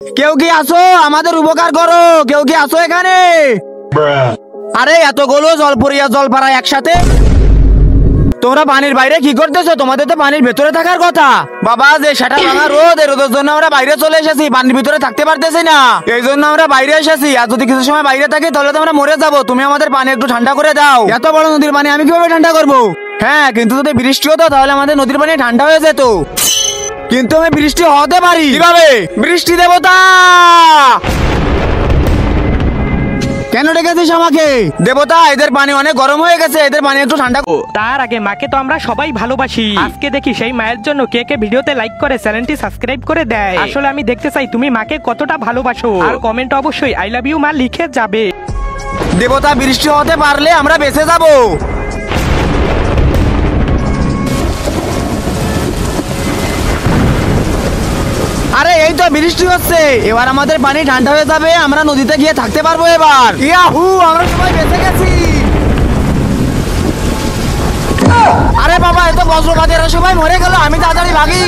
কেউ কি আসো, আমাদের উপকার করো, কেউ কি আসো এখানে? আরে এতগুলো জলপরিয়া জলপাড়া একসাথে, তোমরা পানির বাইরে কি করতেছো? তোমাদের তো পানির ভেতরে থাকার কথা। বাবা, যে সেটা ভাঙা রোদ, এই রোদের জন্য আমরা বাইরে চলে এসেছি, পানির ভিতরে থাকতে পারতেছি না, এই জন্য আমরা বাইরে এসেছি। আর যদি কিছু সময় বাইরে থাকি তাহলে তো আমরা মরে যাবো। তুমি আমাদের পানি একটু ঠান্ডা করে দাও। এত বড় নদীর পানি আমি কিভাবে ঠান্ডা করবো? হ্যাঁ, কিন্তু যদি বৃষ্টি হতো তাহলে আমাদের নদীর পানি ঠান্ডা হয়ে যেত। কিন্তু আমি বৃষ্টি হতে পারি কিভাবে? বৃষ্টি দেবতা, কেন ডেকেছিস আমাকে? দেবতা, এদের পানি অনেক গরম হয়ে গেছে, এদের পানি একটু ঠান্ডা। তার আগে মাকে তো আমরা সবাই ভালোবাসি। আজকে দেখি সেই মায়ের জন্য কে কে ভিডিওতে লাইক করে চ্যানেলটি সাবস্ক্রাইব করে দেয়। আসলে আমি দেখতে চাই তুমি মাকে কতটা ভালোবাসো, আর কমেন্ট অবশ্যই আই লাভ ইউ মা লিখে যাবে। দেবতা, বৃষ্টি হতে পারলে আমরা বেঁচে যাবো। আরে এই তো বৃষ্টি হচ্ছে, এবার আমাদের পানি ঠান্ডা হয়ে যাবে, আমরা নদীতে গিয়ে থাকতে পারবো এবার। ইয়াহু, আমরা সবাই বেঁচে গেছি। আরে বাবা, এত বজ্রপাত, এরা সবাই মরে গেল, আমি তাড়াতাড়ি ভাগি।